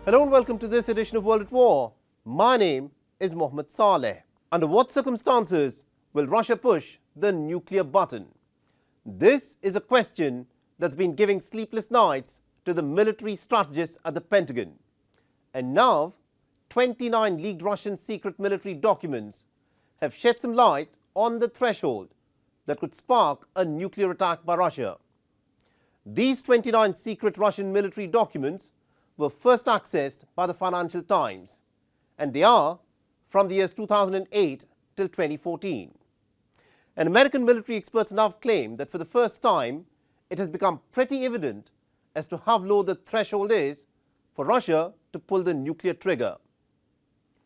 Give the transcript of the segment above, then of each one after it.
Hello and welcome to this edition of World at War. My name is Mohammed Saleh. Under what circumstances will Russia push the nuclear button? This is a question that's been giving sleepless nights to the military strategists at the Pentagon. And now, 29 leaked Russian secret military documents have shed some light on the threshold that could spark a nuclear attack by Russia. These 29 secret Russian military documents were first accessed by the Financial Times, and they are from the years 2008 till 2014. And American military experts now claim that for the first time, it has become pretty evident as to how low the threshold is for Russia to pull the nuclear trigger.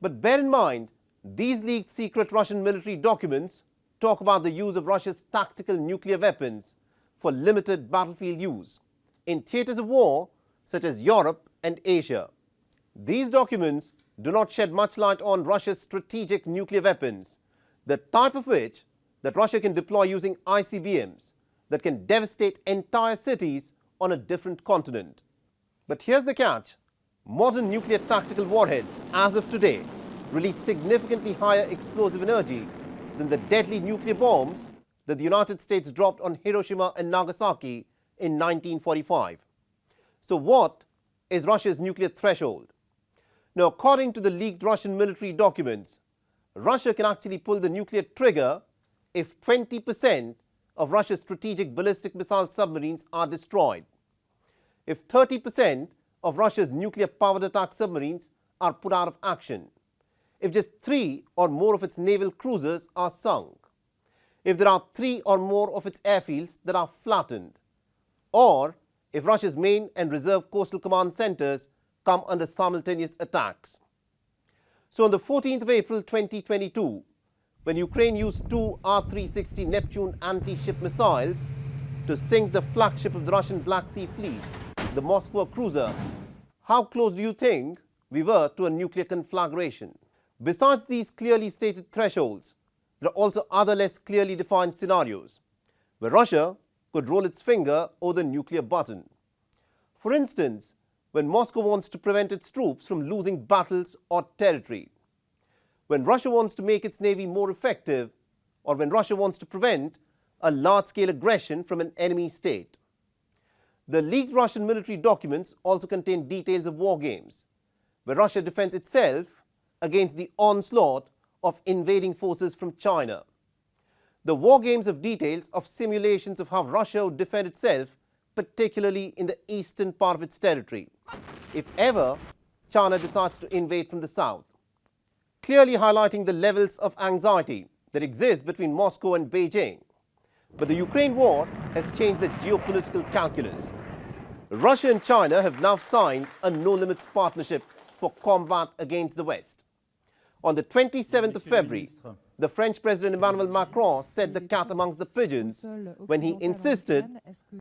But bear in mind, these leaked secret Russian military documents talk about the use of Russia's tactical nuclear weapons for limited battlefield use in theatres of war such as Europe and Asia. These documents do not shed much light on Russia's strategic nuclear weapons, the type of which that Russia can deploy using ICBMs that can devastate entire cities on a different continent. But here's the catch. Modern nuclear tactical warheads, as of today, release significantly higher explosive energy than the deadly nuclear bombs that the United States dropped on Hiroshima and Nagasaki in 1945. So what is Russia's nuclear threshold? Now, according to the leaked Russian military documents, Russia can actually pull the nuclear trigger if 20% of Russia's strategic ballistic missile submarines are destroyed, if 30% of Russia's nuclear-powered attack submarines are put out of action, if just 3 or more of its naval cruisers are sunk, if there are 3 or more of its airfields that are flattened, or if Russia's main and reserve coastal command centers come under simultaneous attacks. So on the 14th of April 2022, when Ukraine used 2 R-360 Neptune anti-ship missiles to sink the flagship of the Russian Black Sea Fleet, the Moscow cruiser, how close do you think we were to a nuclear conflagration? Besides these clearly stated thresholds, there are also other less clearly defined scenarios where Russia could roll its finger over the nuclear button. For instance, when Moscow wants to prevent its troops from losing battles or territory, when Russia wants to make its navy more effective, or when Russia wants to prevent a large-scale aggression from an enemy state. The leaked Russian military documents also contain details of war games, where Russia defends itself against the onslaught of invading forces from China. The war games have details of simulations of how Russia would defend itself, particularly in the eastern part of its territory, if ever China decides to invade from the south, clearly highlighting the levels of anxiety that exist between Moscow and Beijing. But the Ukraine war has changed the geopolitical calculus. Russia and China have now signed a no-limits partnership for combat against the West. On the 27th of February, the French President Emmanuel Macron set the cat amongst the pigeons when he insisted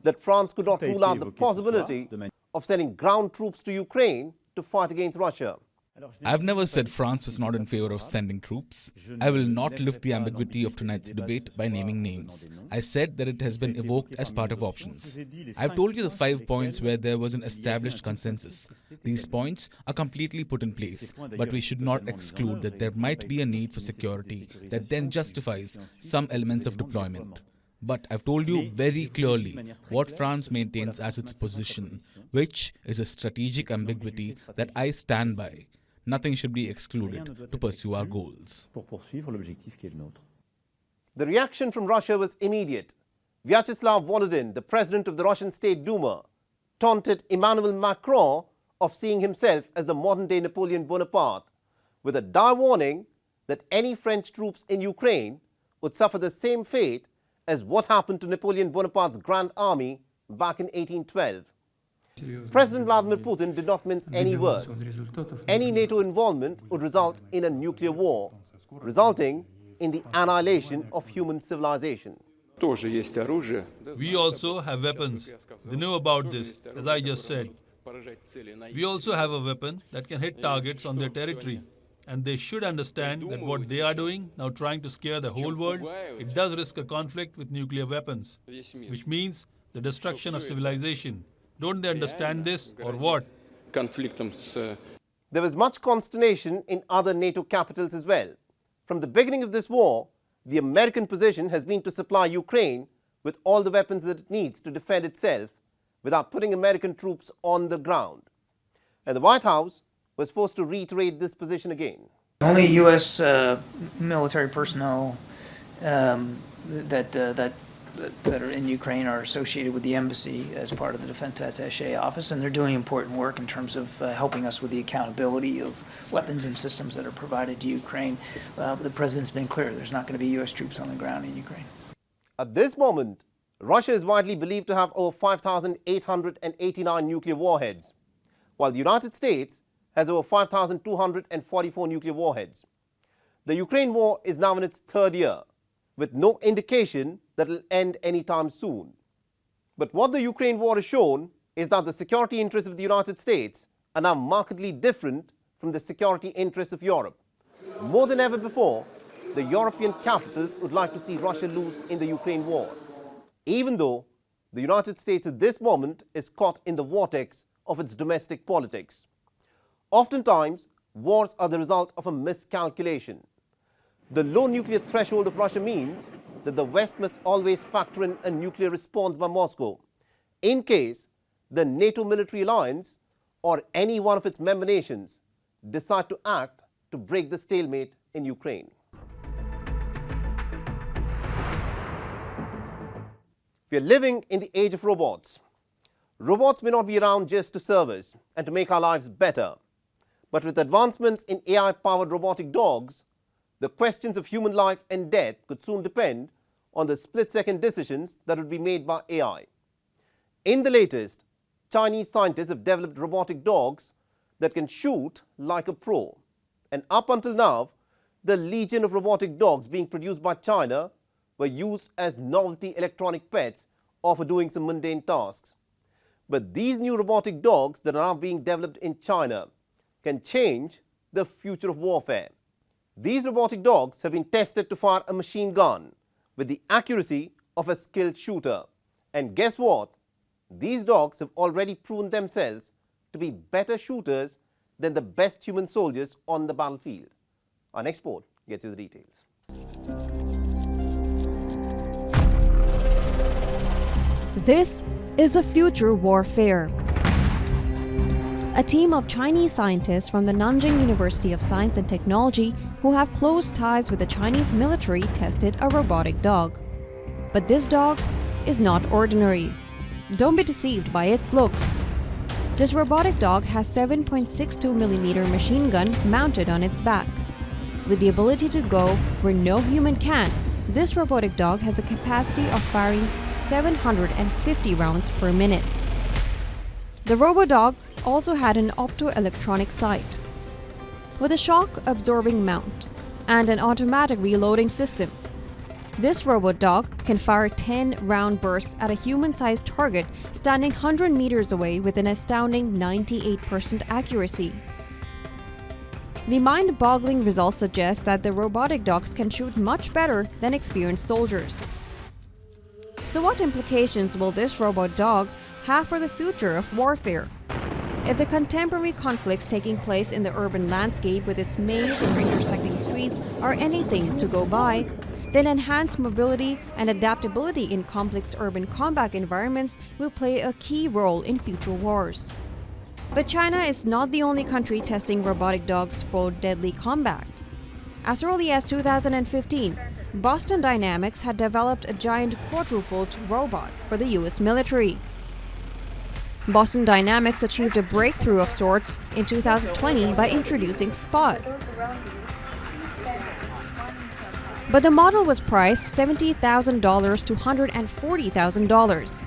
that France could not rule out the possibility of sending ground troops to Ukraine to fight against Russia. I've never said France was not in favor of sending troops. I will not lift the ambiguity of tonight's debate by naming names. I said that it has been evoked as part of options. I've told you the 5 points where there was an established consensus. These points are completely put in place, but we should not exclude that there might be a need for security that then justifies some elements of deployment. But I've told you very clearly what France maintains as its position, which is a strategic ambiguity that I stand by. Nothing should be excluded to pursue our goals. The reaction from Russia was immediate. Vyacheslav Volodin, the president of the Russian State Duma, taunted Emmanuel Macron of seeing himself as the modern-day Napoleon Bonaparte, with a dire warning that any French troops in Ukraine would suffer the same fate as what happened to Napoleon Bonaparte's Grand Army back in 1812. President Vladimir Putin did not mince any words. Any NATO involvement would result in a nuclear war, resulting in the annihilation of human civilization. We also have weapons. They know about this, as I just said. We also have a weapon that can hit targets on their territory. And they should understand that what they are doing, now trying to scare the whole world, it does risk a conflict with nuclear weapons, which means the destruction of civilization. Don't they understand this, or what? There was much consternation in other NATO capitals as well. From the beginning of this war, the American position has been to supply Ukraine with all the weapons that it needs to defend itself without putting American troops on the ground. And the White House was forced to reiterate this position again. Only U.S. Military personnel that are in Ukraine are associated with the embassy as part of the Defense Attaché office, and they're doing important work in terms of helping us with the accountability of weapons and systems that are provided to Ukraine. The president's been clear, there's not going to be U.S. troops on the ground in Ukraine. At this moment, Russia is widely believed to have over 5,889 nuclear warheads, while the United States has over 5,244 nuclear warheads. The Ukraine war is now in its third year, with no indication that it will end anytime soon. But what the Ukraine war has shown is that the security interests of the United States are now markedly different from the security interests of Europe. More than ever before, the European capitals would like to see Russia lose in the Ukraine war, even though the United States at this moment is caught in the vortex of its domestic politics. Oftentimes, wars are the result of a miscalculation. The low nuclear threshold of Russia means that the West must always factor in a nuclear response by Moscow in case the NATO military alliance or any one of its member nations decide to act to break the stalemate in Ukraine. We are living in the age of robots. Robots may not be around just to serve us and to make our lives better, but with advancements in AI-powered robotic dogs, the questions of human life and death could soon depend on the split-second decisions that would be made by AI. In the latest, Chinese scientists have developed robotic dogs that can shoot like a pro. And up until now, the legion of robotic dogs being produced by China were used as novelty electronic pets or for doing some mundane tasks. But these new robotic dogs that are now being developed in China can change the future of warfare. These robotic dogs have been tested to fire a machine gun with the accuracy of a skilled shooter. And guess what? These dogs have already proven themselves to be better shooters than the best human soldiers on the battlefield. Our next report gets you the details. This is the future warfare. A team of Chinese scientists from the Nanjing University of Science and Technology who have close ties with the Chinese military tested a robotic dog. But this dog is not ordinary. Don't be deceived by its looks. This robotic dog has 7.62mm machine gun mounted on its back. With the ability to go where no human can, this robotic dog has a capacity of firing 750 rounds per minute. The RoboDog also had an optoelectronic sight. With a shock-absorbing mount and an automatic reloading system, this RoboDog can fire 10-round bursts at a human-sized target standing 100 meters away with an astounding 98% accuracy. The mind-boggling results suggest that the robotic dogs can shoot much better than experienced soldiers. So what implications will this robot dog have for the future of warfare? If the contemporary conflicts taking place in the urban landscape with its maze of intersecting streets are anything to go by, then enhanced mobility and adaptability in complex urban combat environments will play a key role in future wars. But China is not the only country testing robotic dogs for deadly combat. As early as 2015, Boston Dynamics had developed a giant quadrupled robot for the US military. Boston Dynamics achieved a breakthrough of sorts in 2020 by introducing Spot. But the model was priced $70,000 to $140,000.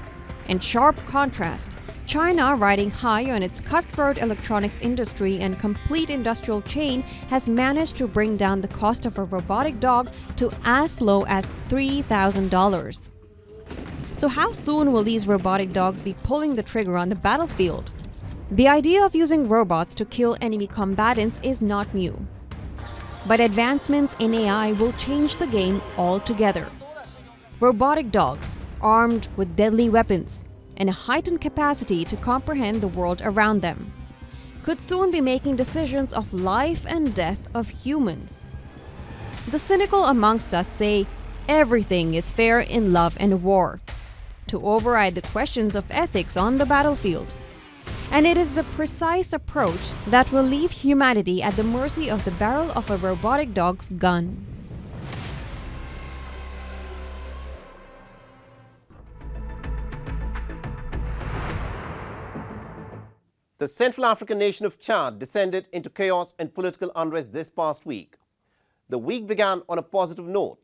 In sharp contrast, China, riding high on its cutthroat electronics industry and complete industrial chain, has managed to bring down the cost of a robotic dog to as low as $3,000. So how soon will these robotic dogs be pulling the trigger on the battlefield? The idea of using robots to kill enemy combatants is not new. But advancements in AI will change the game altogether. Robotic dogs, armed with deadly weapons, and a heightened capacity to comprehend the world around them. could soon be making decisions of life and death of humans. The cynical amongst us say everything is fair in love and war, to override the questions of ethics on the battlefield. And it is the precise approach that will leave humanity at the mercy of the barrel of a robotic dog's gun. The Central African nation of Chad descended into chaos and political unrest this past week. The week began on a positive note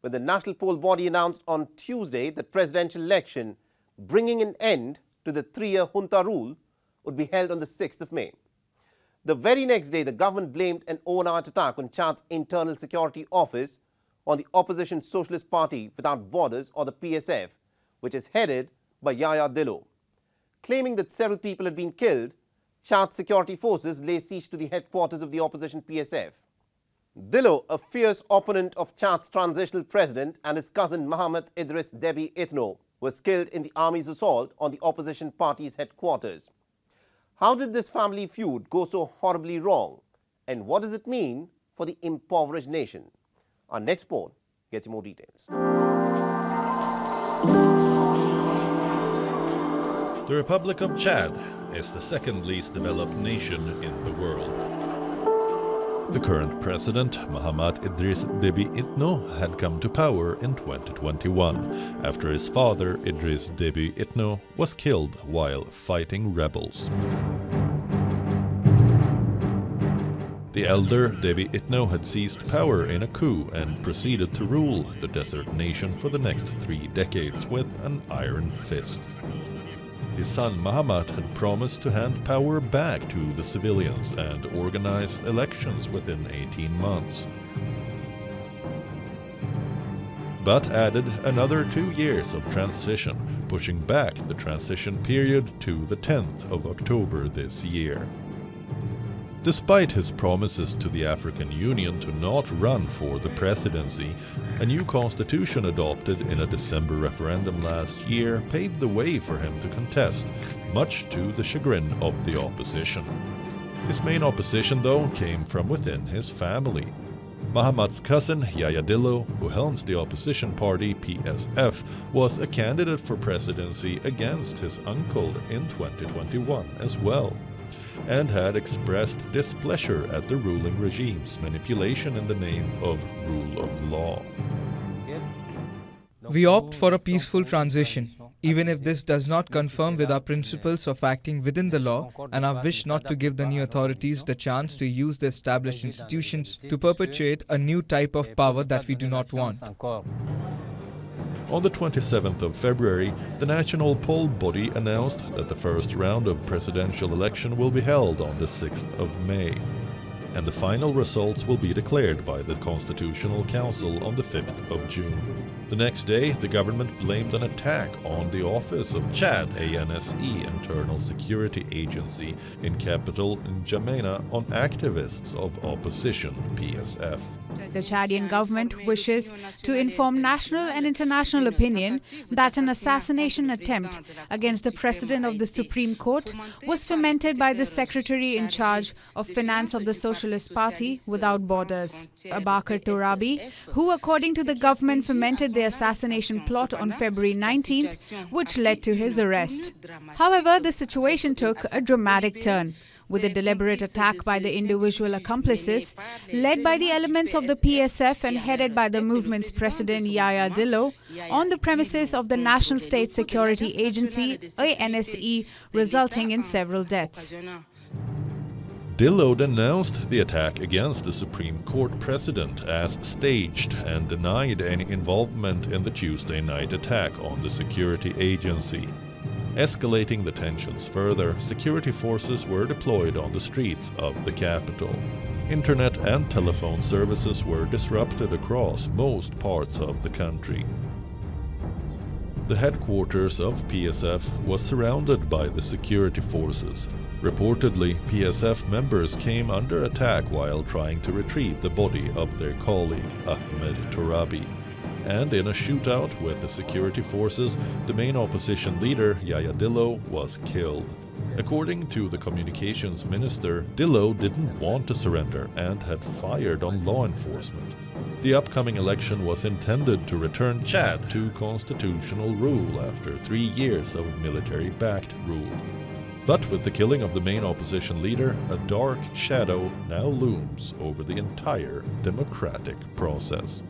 when the national poll body announced on Tuesday that presidential election, bringing an end to the 3-year junta rule, would be held on the 6th of May. The very next day, the government blamed an overnight attack on Chad's Internal Security Office on the opposition Socialist Party Without Borders, or the PSF, which is headed by Yaya Dillo. Claiming that several people had been killed, Chad's security forces lay siege to the headquarters of the opposition PSF. Dillo, a fierce opponent of Chad's transitional president, and his cousin Mohammed Idriss Déby Itno was killed in the army's assault on the opposition party's headquarters. How did this family feud go so horribly wrong? And what does it mean for the impoverished nation? Our next report gets you more details. The Republic of Chad is the second least developed nation in the world. The current president, Mohammed Idriss Déby Itno, had come to power in 2021 after his father, Idriss Déby Itno, was killed while fighting rebels. The elder Déby Itno had seized power in a coup and proceeded to rule the desert nation for the next 3 decades with an iron fist. His son Mohammed had promised to hand power back to the civilians and organize elections within 18 months. But added another 2 years of transition, pushing back the transition period to the 10th of October this year. Despite his promises to the African Union to not run for the presidency, a new constitution adopted in a December referendum last year paved the way for him to contest, much to the chagrin of the opposition. His main opposition, though, came from within his family. Mohammed's cousin, Yaya Dillo, who helms the opposition party PSF, was a candidate for presidency against his uncle in 2021 as well, and had expressed displeasure at the ruling regime's manipulation in the name of rule of law. We opt for a peaceful transition, even if this does not conform with our principles of acting within the law and our wish not to give the new authorities the chance to use the established institutions to perpetuate a new type of power that we do not want. On the 27th of February, the national poll body announced that the first round of presidential election will be held on the 6th of May, and the final results will be declared by the Constitutional Council on the 5th of June. The next day, the government blamed an attack on the office of Chad ANSE, Internal Security Agency, in capital N'Djamena on activists of opposition PSF. The Chadian government wishes to inform national and international opinion that an assassination attempt against the President of the Supreme Court was fomented by the Secretary in charge of Finance of the Socialist Party Without Borders, Abakar Tourabi, who, according to the government, fomented the assassination plot on February 19th, which led to his arrest. However, the situation took a dramatic turn, with a deliberate attack by the individual accomplices, led by the elements of the PSF and headed by the movement's president Yaya Dillo, on the premises of the National State Security Agency, ANSE, resulting in several deaths. Dillo denounced the attack against the Supreme Court president as staged and denied any involvement in the Tuesday night attack on the security agency. Escalating the tensions further, security forces were deployed on the streets of the capital. Internet and telephone services were disrupted across most parts of the country. The headquarters of PSF was surrounded by the security forces. Reportedly, PSF members came under attack while trying to retrieve the body of their colleague, Ahmed Tourabi. And in a shootout with the security forces, the main opposition leader, Yaya Dillo, was killed. According to the communications minister, Dillo didn't want to surrender and had fired on law enforcement. The upcoming election was intended to return Chad to constitutional rule after 3 years of military-backed rule. But with the killing of the main opposition leader, a dark shadow now looms over the entire democratic process.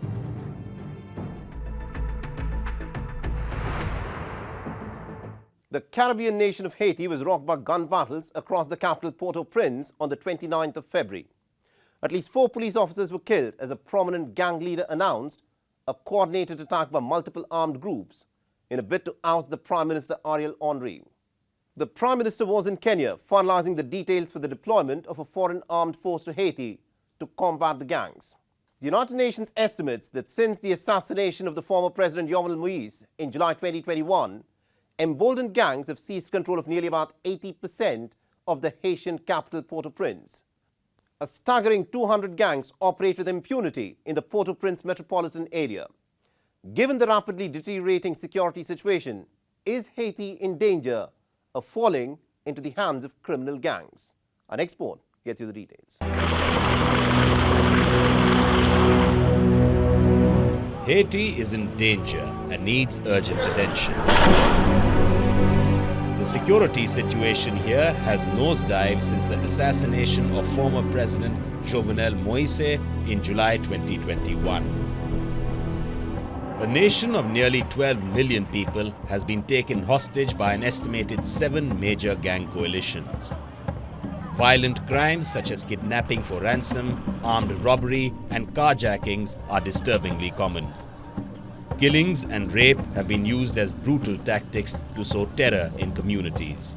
The Caribbean nation of Haiti was rocked by gun battles across the capital Port-au-Prince on the 29th of February. At least 4 police officers were killed as a prominent gang leader announced a coordinated attack by multiple armed groups in a bid to oust the Prime Minister Ariel Henry. The Prime Minister was in Kenya, finalizing the details for the deployment of a foreign armed force to Haiti to combat the gangs. The United Nations estimates that since the assassination of the former President Jovenel Moïse in July 2021, emboldened gangs have seized control of nearly about 80% of the Haitian capital Port-au-Prince. A staggering 200 gangs operate with impunity in the Port-au-Prince metropolitan area. Given the rapidly deteriorating security situation, is Haiti in danger of falling into the hands of criminal gangs? Our next report gets you the details. Haiti is in danger and needs urgent attention. The security situation here has nosedived since the assassination of former President Jovenel Moïse in July 2021. A nation of nearly 12 million people has been taken hostage by an estimated 7 major gang coalitions. Violent crimes such as kidnapping for ransom, armed robbery and carjackings are disturbingly common. Killings and rape have been used as brutal tactics to sow terror in communities.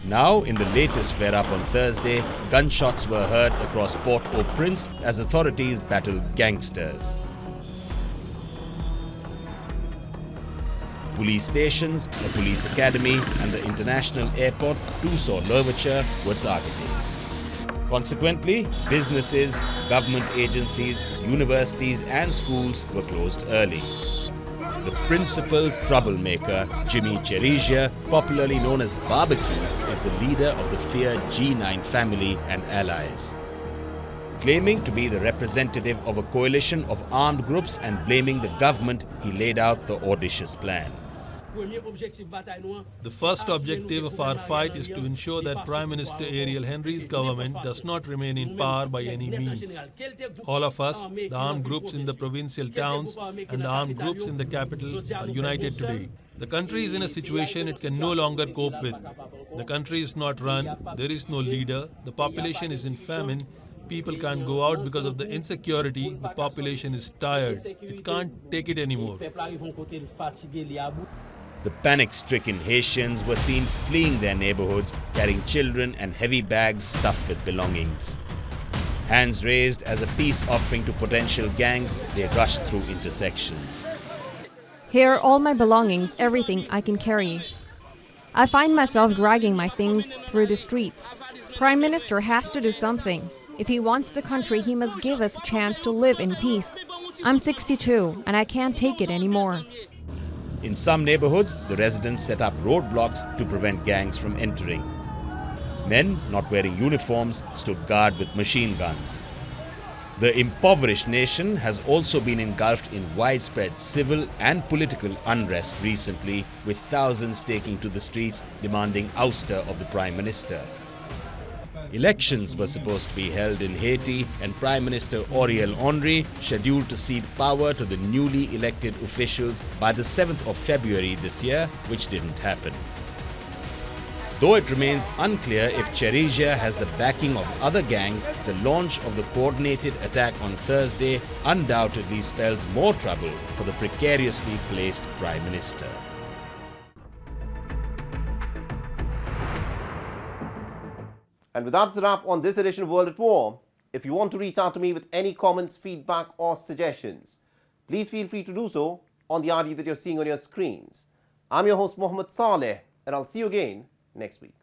Now, in the latest flare-up on Thursday, gunshots were heard across Port-au-Prince as authorities battled gangsters. Police stations, a police academy and the international airport, too saw Louverture, were targeted. Consequently, businesses, government agencies, universities and schools were closed early. The principal troublemaker, Jimmy Cherisia, popularly known as Barbecue, is the leader of the feared G9 family and allies. Claiming to be the representative of a coalition of armed groups and blaming the government, he laid out the audacious plan. The first objective of our fight is to ensure that Prime Minister Ariel Henry's government does not remain in power by any means. All of us, the armed groups in the provincial towns and the armed groups in the capital, are united today. The country is in a situation it can no longer cope with. The country is not run, there is no leader, the population is in famine, people can't go out because of the insecurity, the population is tired, it can't take it anymore. The panic-stricken Haitians were seen fleeing their neighborhoods, carrying children and heavy bags stuffed with belongings. Hands raised as a peace offering to potential gangs, they rushed through intersections. Here are all my belongings, everything I can carry. I find myself dragging my things through the streets. Prime Minister has to do something. If he wants the country, he must give us a chance to live in peace. I'm 62 and I can't take it anymore. In some neighborhoods, the residents set up roadblocks to prevent gangs from entering. Men, not wearing uniforms, stood guard with machine guns. The impoverished nation has also been engulfed in widespread civil and political unrest recently, with thousands taking to the streets demanding ouster of the Prime Minister. Elections were supposed to be held in Haiti and Prime Minister Ariel Henry scheduled to cede power to the newly elected officials by the 7th of February this year, which didn't happen. Though it remains unclear if Cherisia has the backing of other gangs, the launch of the coordinated attack on Thursday undoubtedly spells more trouble for the precariously placed Prime Minister. And with that's a wrap on this edition of World at War. If you want to reach out to me with any comments, feedback or suggestions, please feel free to do so on the ID that you're seeing on your screens. I'm your host Mohammed Saleh and I'll see you again next week.